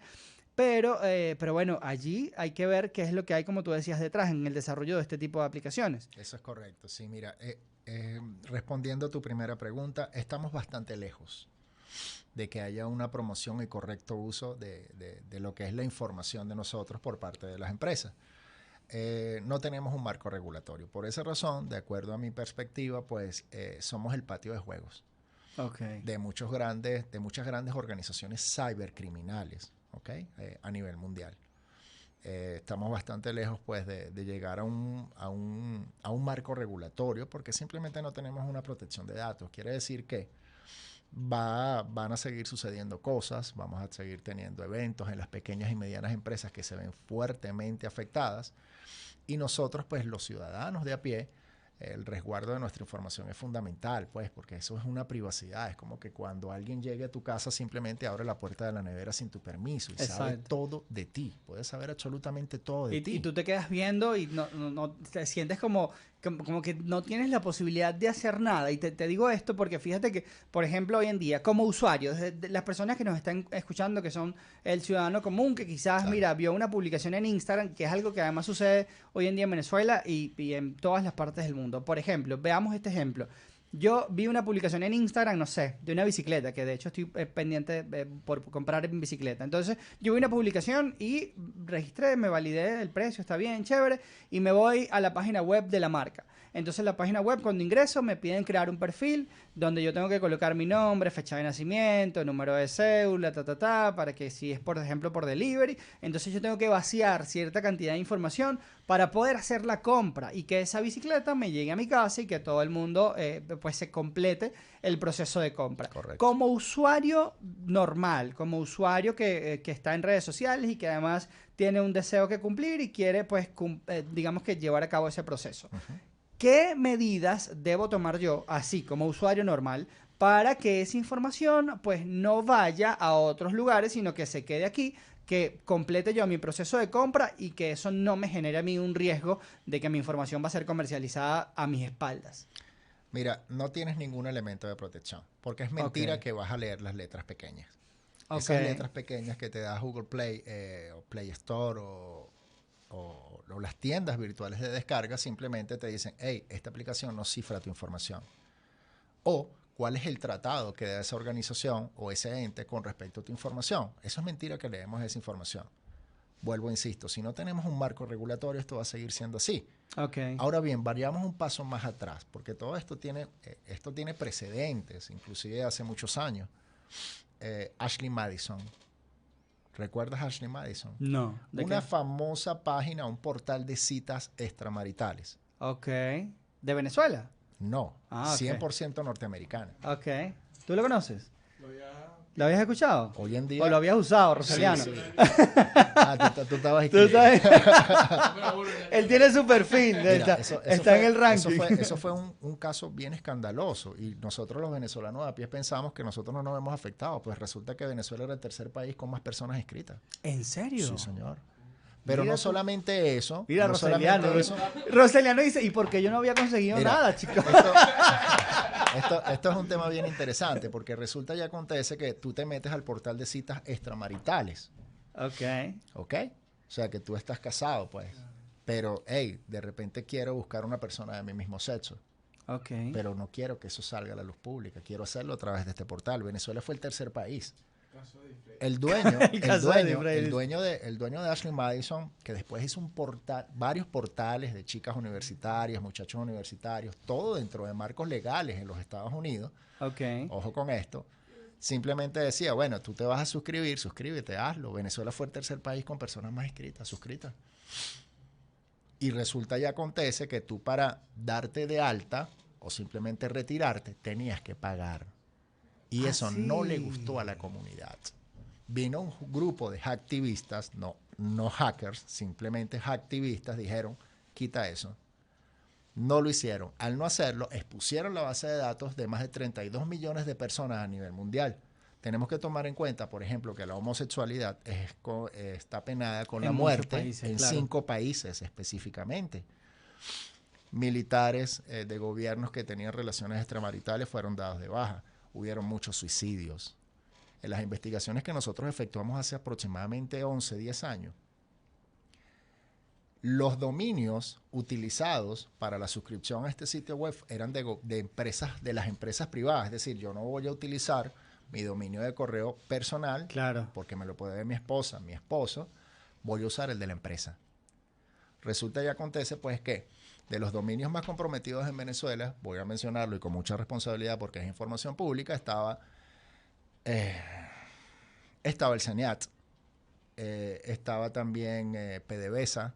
Pero bueno, allí hay que ver qué es lo que hay, como tú decías, detrás en el desarrollo de este tipo de aplicaciones. Eso es correcto. Sí, mira, respondiendo a tu primera pregunta, estamos bastante lejos de que haya una promoción y correcto uso de lo que es la información de nosotros por parte de las empresas. No tenemos un marco regulatorio. Por esa razón, de acuerdo a mi perspectiva, pues somos el patio de juegos de muchas grandes organizaciones cibercriminales. A nivel mundial. Estamos bastante lejos pues, de llegar a un marco regulatorio porque simplemente no tenemos una protección de datos. Quiere decir que van a seguir sucediendo cosas, vamos a seguir teniendo eventos en las pequeñas y medianas empresas que se ven fuertemente afectadas y nosotros, pues los ciudadanos de a pie, el resguardo de nuestra información es fundamental, pues, porque eso es una privacidad. Es como que cuando alguien llegue a tu casa simplemente abre la puerta de la nevera sin tu permiso y sabe todo de ti. Puedes saber absolutamente todo de ti. Y tú te quedas viendo y no te sientes como que no tienes la posibilidad de hacer nada. Y te digo esto porque fíjate que, por ejemplo, hoy en día, como usuarios, las personas que nos están escuchando, que son el ciudadano común, que quizás, claro, mira, vio una publicación en Instagram, que es algo que además sucede hoy en día en Venezuela y en todas las partes del mundo. Por ejemplo, veamos este ejemplo. Yo vi una publicación en Instagram, no sé, de una bicicleta, que de hecho estoy pendiente por comprar en bicicleta. Entonces, yo vi una publicación y registré, me validé el precio, está bien, chévere, y me voy a la página web de la marca. Entonces, la página web, cuando ingreso, me piden crear un perfil donde yo tengo que colocar mi nombre, fecha de nacimiento, número de cédula, para que si es, por ejemplo, por delivery, entonces yo tengo que vaciar cierta cantidad de información para poder hacer la compra y que esa bicicleta me llegue a mi casa y que todo el mundo pues se complete el proceso de compra. Correcto. Como usuario normal, como usuario que está en redes sociales y que además tiene un deseo que cumplir y quiere pues digamos que llevar a cabo ese proceso. Uh-huh. ¿Qué medidas debo tomar yo, así como usuario normal, para que esa información pues no vaya a otros lugares, sino que se quede aquí, que complete yo mi proceso de compra y que eso no me genere a mí un riesgo de que mi información va a ser comercializada a mis espaldas? Mira, no tienes ningún elemento de protección, porque es mentira que vas a leer las letras pequeñas. Esas letras pequeñas que te da Google Play o Play Store o las tiendas virtuales de descarga simplemente te dicen, hey, esta aplicación no cifra tu información. O cuál es el tratado que da esa organización o ese ente con respecto a tu información. Eso es mentira que leemos esa información. Vuelvo, insisto, si no tenemos un marco regulatorio, esto va a seguir siendo así. Okay. Ahora bien, vayamos un paso más atrás, porque todo esto tiene precedentes, inclusive hace muchos años. Ashley Madison. ¿Recuerdas a Ashley Madison? No. Una famosa página, un portal de citas extramaritales. Ok. ¿De Venezuela? No, okay. 100% norteamericana. Ok. ¿Tú lo conoces? ¿Lo habías escuchado? Hoy en día... ¿O lo habías usado, Roseliano? Sí. tú estabas aquí. Él tiene su perfil. Mira, está en el ranking. Eso fue un caso bien escandaloso. Y nosotros los venezolanos a pie pensamos que nosotros no nos hemos afectado. Pues resulta que Venezuela era el tercer país con más personas inscritas. ¿En serio? Sí, señor. Pero mira, no solamente eso. Mira, no Roseliano. Eso. Roseliano dice, ¿y por qué yo no había conseguido nada, chicos? Esto es un tema bien interesante, porque resulta y acontece que tú te metes al portal de citas extramaritales. Ok. ¿Ok? O sea, que tú estás casado, pues. Pero, hey, de repente quiero buscar una persona de mi mismo sexo. Ok. Pero no quiero que eso salga a la luz pública. Quiero hacerlo a través de este portal. Venezuela fue el tercer país. El dueño de Ashley Madison, que después hizo varios portales de chicas universitarias, muchachos universitarios, todo dentro de marcos legales en los Estados Unidos. Okay. Ojo con esto. Simplemente decía, bueno, tú te vas a suscribir, suscríbete, hazlo. Venezuela fue el tercer país con personas más suscritas. Y resulta y acontece que tú para darte de alta o simplemente retirarte tenías que pagar. Y eso no le gustó a la comunidad. Vino un grupo de hacktivistas, no hackers, simplemente hacktivistas, dijeron, quita eso. No lo hicieron. Al no hacerlo, expusieron la base de datos de más de 32 millones de personas a nivel mundial. Tenemos que tomar en cuenta, por ejemplo, que la homosexualidad está penada con la muerte en 5 países específicamente. Militares de gobiernos que tenían relaciones extramaritales fueron dados de baja. Hubieron muchos suicidios. En las investigaciones que nosotros efectuamos hace aproximadamente 11, 10 años, los dominios utilizados para la suscripción a este sitio web eran de las empresas privadas. Es decir, yo no voy a utilizar mi dominio de correo personal, claro, porque me lo puede ver mi esposa, mi esposo, voy a usar el de la empresa. Resulta y acontece pues que de los dominios más comprometidos en Venezuela, voy a mencionarlo y con mucha responsabilidad porque es información pública, estaba el CENIAT, estaba también PDVSA,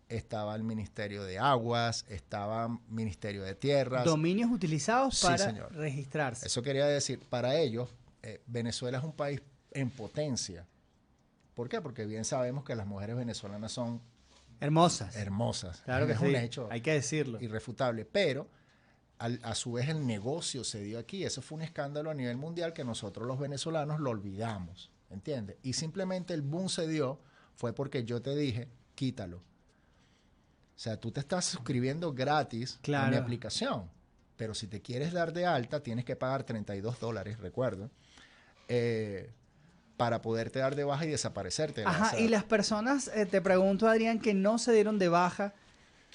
estaba el Ministerio de Aguas, estaba Ministerio de Tierras. Dominios utilizados para señor, registrarse. Eso quería decir, para ellos, Venezuela es un país en potencia. ¿Por qué? Porque bien sabemos que las mujeres venezolanas son Hermosas. Hermosas. Claro que es sí. un hecho Hay que decirlo. irrefutable. Pero a su vez el negocio se dio aquí. Eso fue un escándalo a nivel mundial que nosotros los venezolanos lo olvidamos, ¿entiendes? Y simplemente el boom se dio fue porque yo te dije, quítalo. O sea, tú te estás suscribiendo gratis a mi aplicación, pero si te quieres dar de alta tienes que pagar $32, recuerdo, para poderte dar de baja y desaparecerte. Ajá, y las personas, te pregunto, Adrián, que no se dieron de baja,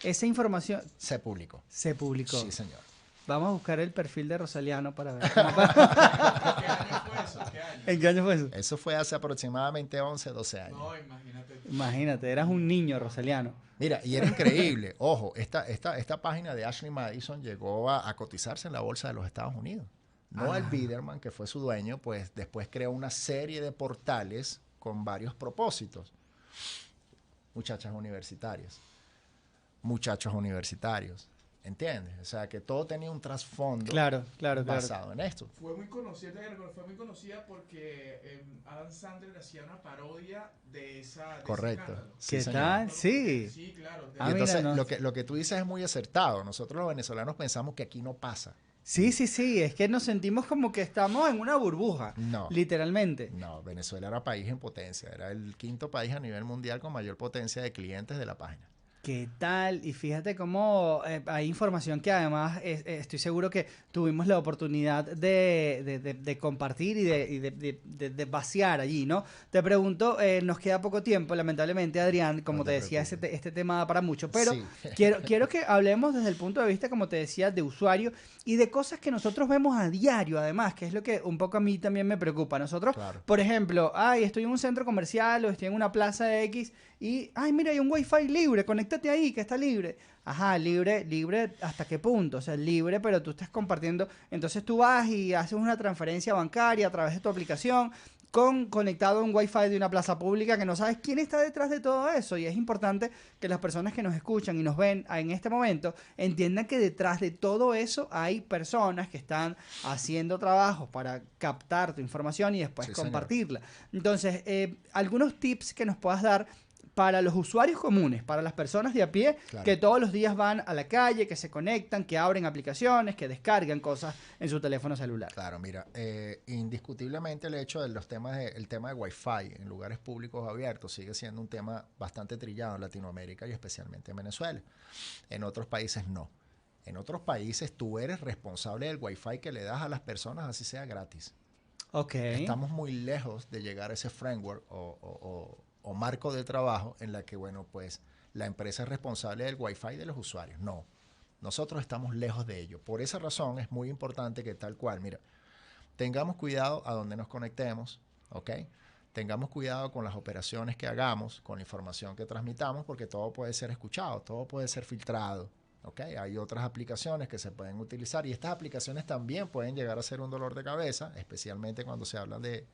esa información... Se publicó. Se publicó. Sí, señor. Vamos a buscar el perfil de Rosaliano para ver. ¿Qué año fue eso? ¿Qué año? ¿En qué año fue eso? Eso fue hace aproximadamente 11, 12 años. No, imagínate. Imagínate, eras un niño, Rosaliano. Mira, y era increíble. Ojo, esta página de Ashley Madison llegó a cotizarse en la bolsa de los Estados Unidos. Noel Biderman, que fue su dueño, pues después creó una serie de portales con varios propósitos. Muchachas universitarias, muchachos universitarios, ¿entiendes? O sea, que todo tenía un trasfondo Claro. basado en esto. Fue muy conocida porque Adam Sandler hacía una parodia de esa de Correcto. ese escándalo. Sí, ¿Qué señor. tal? Sí. Sí, claro. Y Ah, mira, entonces no. lo que tú dices es muy acertado. Nosotros los venezolanos pensamos que aquí no pasa. Sí, es que nos sentimos como que estamos en una burbuja, No. literalmente. No, Venezuela era país en potencia. Era el quinto país a nivel mundial con mayor potencia de clientes de la página. ¿Qué tal? Y fíjate cómo hay información que además estoy seguro que tuvimos la oportunidad de compartir y de vaciar allí, ¿no? Te pregunto, nos queda poco tiempo, lamentablemente, Adrián, como No te te decía, preocupes. este tema da para mucho, pero Sí. quiero que hablemos desde el punto de vista, como te decía, de usuario y de cosas que nosotros vemos a diario, además, que es lo que un poco a mí también me preocupa. Nosotros, Claro. por ejemplo, estoy en un centro comercial o estoy en una plaza X y, mira, hay un Wi-Fi libre, conéctate ahí, que está libre. Ajá, libre, ¿hasta qué punto? O sea, libre, pero tú estás compartiendo. Entonces tú vas y haces una transferencia bancaria a través de tu aplicación conectado a un Wi-Fi de una plaza pública que no sabes quién está detrás de todo eso. Y es importante que las personas que nos escuchan y nos ven en este momento entiendan que detrás de todo eso hay personas que están haciendo trabajos para captar tu información y después Sí, señor. compartirla. Entonces, algunos tips que nos puedas dar para los usuarios comunes, para las personas de a pie, Claro. que todos los días van a la calle, que se conectan, que abren aplicaciones, que descargan cosas en su teléfono celular. Claro, mira, indiscutiblemente el hecho de el tema de Wi-Fi en lugares públicos abiertos sigue siendo un tema bastante trillado en Latinoamérica y especialmente en Venezuela. En otros países no. En otros países tú eres responsable del Wi-Fi que le das a las personas, así sea gratis. Ok. Estamos muy lejos de llegar a ese framework o marco de trabajo en la que, bueno, pues la empresa es responsable del Wi-Fi de los usuarios. No, nosotros estamos lejos de ello. Por esa razón es muy importante que tal cual, mira, tengamos cuidado a donde nos conectemos, ¿ok? Tengamos cuidado con las operaciones que hagamos, con la información que transmitamos, porque todo puede ser escuchado, todo puede ser filtrado, ¿ok? Hay otras aplicaciones que se pueden utilizar y estas aplicaciones también pueden llegar a ser un dolor de cabeza, especialmente cuando se habla de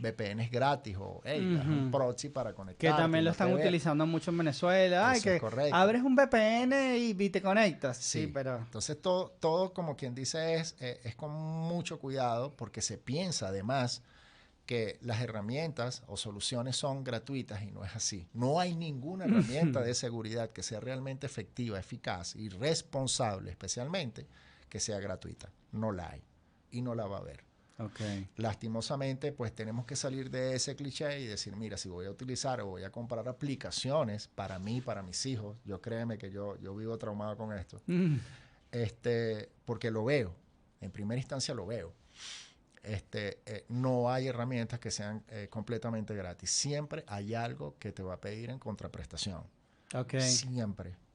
VPNs gratis o un proxy para conectar. Que también lo están utilizando mucho en Venezuela. Eso es correcto. Abres un VPN y te conectas. Sí, pero... Entonces todo como quien dice es con mucho cuidado porque se piensa además que las herramientas o soluciones son gratuitas y no es así. No hay ninguna herramienta de seguridad que sea realmente efectiva, eficaz y responsable especialmente que sea gratuita. No la hay y no la va a haber. Okay. Lastimosamente, pues tenemos que salir de ese cliché y decir, mira, si voy a utilizar o voy a comprar aplicaciones para mí, para mis hijos, yo créeme que yo vivo traumado con esto, porque lo veo, en primera instancia lo veo. No hay herramientas que sean completamente gratis. Siempre hay algo que te va a pedir en contraprestación. Okay.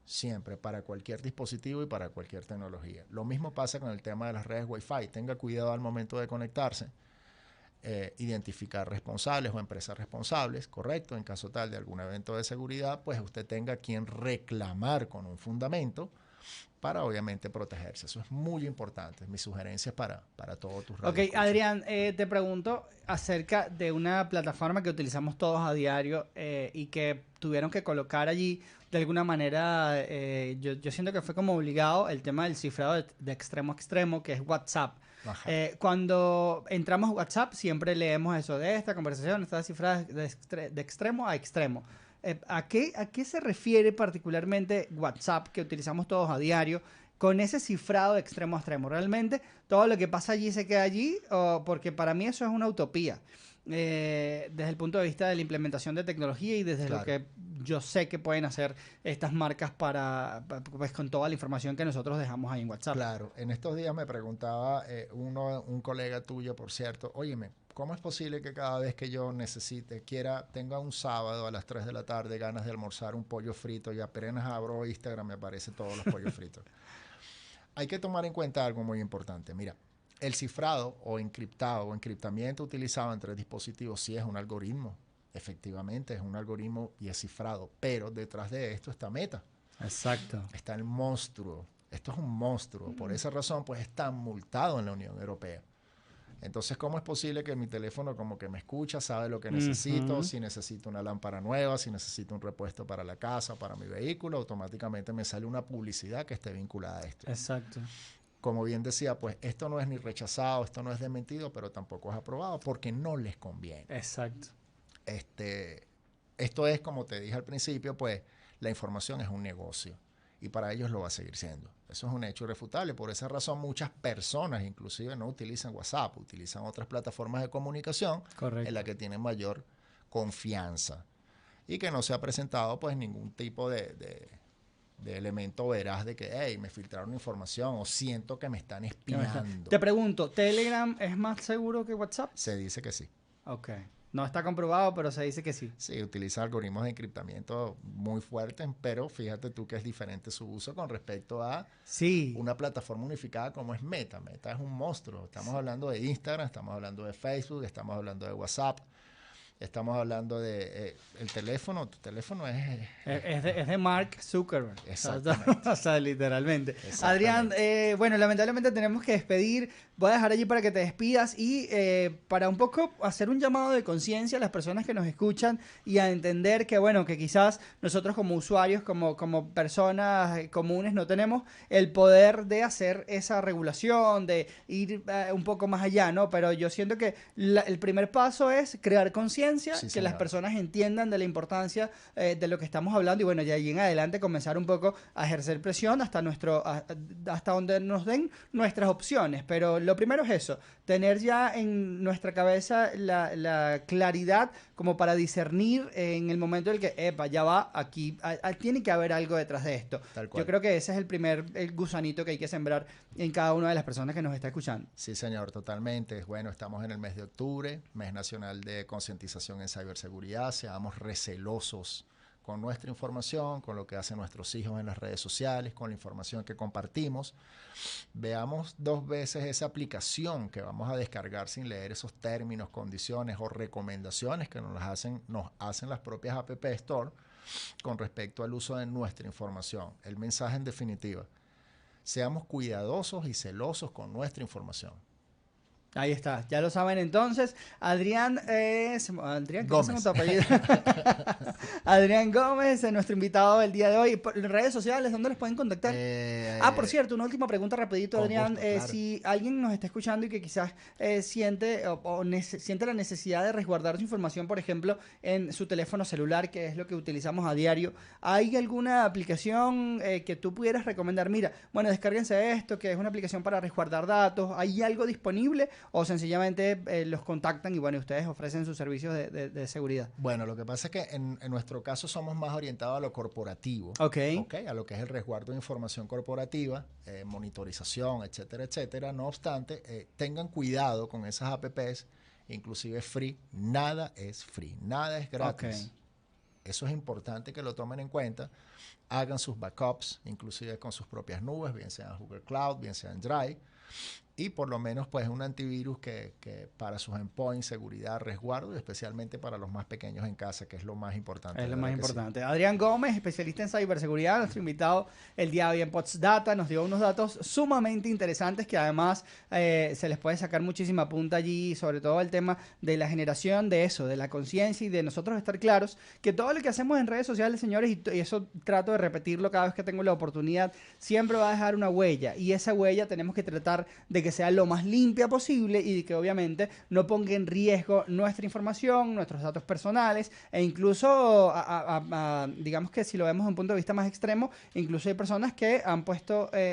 Siempre, para cualquier dispositivo y para cualquier tecnología. Lo mismo pasa con el tema de las redes Wi-Fi. Tenga cuidado al momento de conectarse. Identificar responsables o empresas responsables, correcto. En caso tal de algún evento de seguridad, pues usted tenga quien reclamar con un fundamento para obviamente protegerse. Eso es muy importante. Mis sugerencias para todos tus Ok, Adrián, te pregunto acerca de una plataforma que utilizamos todos a diario y que tuvieron que colocar allí de alguna manera, yo siento que fue como obligado el tema del cifrado de extremo a extremo, que es WhatsApp. Cuando entramos a WhatsApp siempre leemos eso de esta conversación, está cifrada de extremo a extremo. ¿A qué se refiere particularmente WhatsApp, que utilizamos todos a diario, con ese cifrado de extremo a extremo? Realmente todo lo que pasa allí se queda allí, porque para mí eso es una utopía. Desde el punto de vista de la implementación de tecnología y desde lo que yo sé que pueden hacer estas marcas pues, con toda la información que nosotros dejamos ahí en WhatsApp. Claro, en estos días me preguntaba un colega tuyo, por cierto, óyeme, ¿cómo es posible que cada vez que yo tenga un sábado a las 3 de la tarde ganas de almorzar un pollo frito y apenas abro Instagram me aparecen todos los pollos fritos? Hay que tomar en cuenta algo muy importante. Mira, el cifrado o encriptado o encriptamiento utilizado entre dispositivos sí es un algoritmo. Efectivamente, es un algoritmo y es cifrado. Pero detrás de esto está Meta. Exacto. Está el monstruo. Esto es un monstruo. Por esa razón, pues está multado en la Unión Europea. Entonces, ¿cómo es posible que mi teléfono como que me escucha, sabe lo que necesito? Si necesito una lámpara nueva, si necesito un repuesto para la casa, para mi vehículo, automáticamente me sale una publicidad que esté vinculada a esto. Exacto. Como bien decía, pues esto no es ni rechazado, esto no es desmentido, pero tampoco es aprobado porque no les conviene. Exacto. Esto es, como te dije al principio, pues la información es un negocio y para ellos lo va a seguir siendo. Eso es un hecho irrefutable. Por esa razón, muchas personas inclusive no utilizan WhatsApp, utilizan otras plataformas de comunicación en las que tienen mayor confianza y que no se ha presentado pues ningún tipo de elemento veraz de que, hey, me filtraron información o siento que me están espiando. Te pregunto, ¿Telegram es más seguro que WhatsApp? Se dice que sí. Ok. No está comprobado, pero se dice que sí. Sí, utiliza algoritmos de encriptamiento muy fuertes, pero fíjate tú que es diferente su uso con respecto a una plataforma unificada como es Meta. Meta es un monstruo. Estamos hablando de Instagram, estamos hablando de Facebook, estamos hablando de WhatsApp. Estamos hablando de el teléfono. Tu teléfono es de Mark Zuckerberg. Exactamente. O sea, literalmente. Adrián, bueno, lamentablemente tenemos que despedir. Voy a dejar allí para que te despidas y para un poco hacer un llamado de conciencia a las personas que nos escuchan y a entender que, bueno, que quizás nosotros como usuarios, como personas comunes, no tenemos el poder de hacer esa regulación, de ir un poco más allá, ¿no? Pero yo siento que el primer paso es crear conciencia, que las personas entiendan de la importancia de lo que estamos hablando y, bueno, de allí en adelante comenzar un poco a ejercer presión hasta donde nos den nuestras opciones. Pero lo primero es eso, tener ya en nuestra cabeza la claridad como para discernir en el momento en el que, epa, ya va, aquí tiene que haber algo detrás de esto. Tal cual. Yo creo que ese es el gusanito que hay que sembrar en cada una de las personas que nos está escuchando. Sí, señor, totalmente. Bueno, estamos en el mes de octubre, mes nacional de concientización en ciberseguridad. Seamos recelosos con nuestra información, con lo que hacen nuestros hijos en las redes sociales, con la información que compartimos. Veamos 2 veces esa aplicación que vamos a descargar sin leer esos términos, condiciones o recomendaciones que nos hacen las propias App Store con respecto al uso de nuestra información. El mensaje en definitiva, seamos cuidadosos y celosos con nuestra información. Ahí está, ya lo saben entonces. Adrián Gómez. Tu apellido? Adrián Gómez, nuestro invitado del día de hoy. En redes sociales, ¿dónde los pueden contactar? Por cierto, una última pregunta rapidito, Adrián. Gusto, claro. Si alguien nos está escuchando y que quizás siente la necesidad de resguardar su información, por ejemplo, en su teléfono celular, que es lo que utilizamos a diario, ¿hay alguna aplicación que tú pudieras recomendar? Mira, bueno, descárguense esto, que es una aplicación para resguardar datos. ¿Hay algo disponible? ¿O sencillamente los contactan y, bueno, ustedes ofrecen sus servicios de seguridad? Bueno, lo que pasa es que en nuestro caso somos más orientados a lo corporativo. Ok. A lo que es el resguardo de información corporativa, monitorización, etcétera, etcétera. No obstante, tengan cuidado con esas apps, inclusive free. Nada es free, nada es gratis. Okay. Eso es importante que lo tomen en cuenta. Hagan sus backups, inclusive con sus propias nubes, bien sea en Google Cloud, bien sea en Drive. Y por lo menos pues un antivirus que para sus endpoints, seguridad, resguardo, y especialmente para los más pequeños en casa, que es lo más importante. Es lo más importante. Sí. Adrián Gómez, especialista en ciberseguridad, nuestro invitado el día de hoy en Potsdata, nos dio unos datos sumamente interesantes que además se les puede sacar muchísima punta allí, sobre todo el tema de la generación de eso, de la conciencia y de nosotros estar claros que todo lo que hacemos en redes sociales, señores, y eso trato de repetirlo cada vez que tengo la oportunidad, siempre va a dejar una huella y esa huella tenemos que tratar de de que sea lo más limpia posible y de que obviamente no ponga en riesgo nuestra información, nuestros datos personales e incluso, digamos que si lo vemos desde un punto de vista más extremo, incluso hay personas que han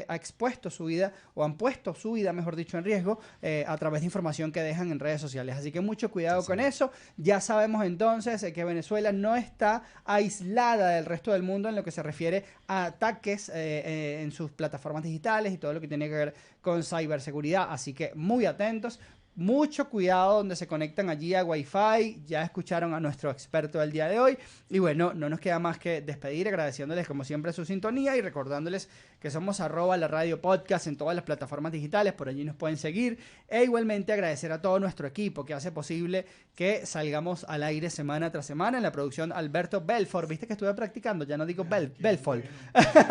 expuesto su vida o han puesto su vida, mejor dicho, en riesgo a través de información que dejan en redes sociales. Así que mucho cuidado con eso. Ya sabemos entonces que Venezuela no está aislada del resto del mundo en lo que se refiere a ataques en sus plataformas digitales y todo lo que tiene que ver con ciberseguridad. Así que muy atentos. Mucho cuidado donde se conectan allí a Wi-Fi. Ya escucharon a nuestro experto del día de hoy. Y bueno, no nos queda más que despedir agradeciéndoles como siempre su sintonía y recordándoles que somos @la radio podcast en todas las plataformas digitales. Por allí nos pueden seguir. E igualmente agradecer a todo nuestro equipo que hace posible que salgamos al aire semana tras semana. En la producción Alberto Belfort. ¿Viste que estuve practicando? Ya no digo Belfort.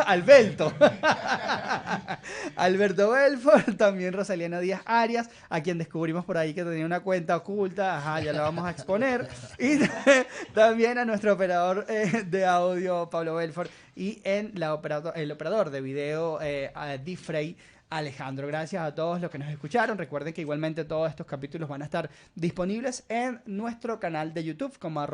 Alberto. Alberto Belfort. También Rosaliana Díaz Arias, a quien descubrimos por ahí que tenía una cuenta oculta. Ajá, ya la vamos a exponer. Y también a nuestro operador de audio, Pablo Belfort. Y el operador de video, Diffrey, Alejandro. Gracias a todos los que nos escucharon. Recuerden que igualmente todos estos capítulos van a estar disponibles en nuestro canal de YouTube como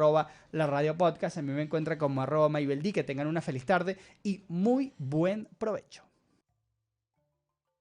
@la radio podcast. A mí me encuentran como @maybeldi. Que tengan una feliz tarde y muy buen provecho.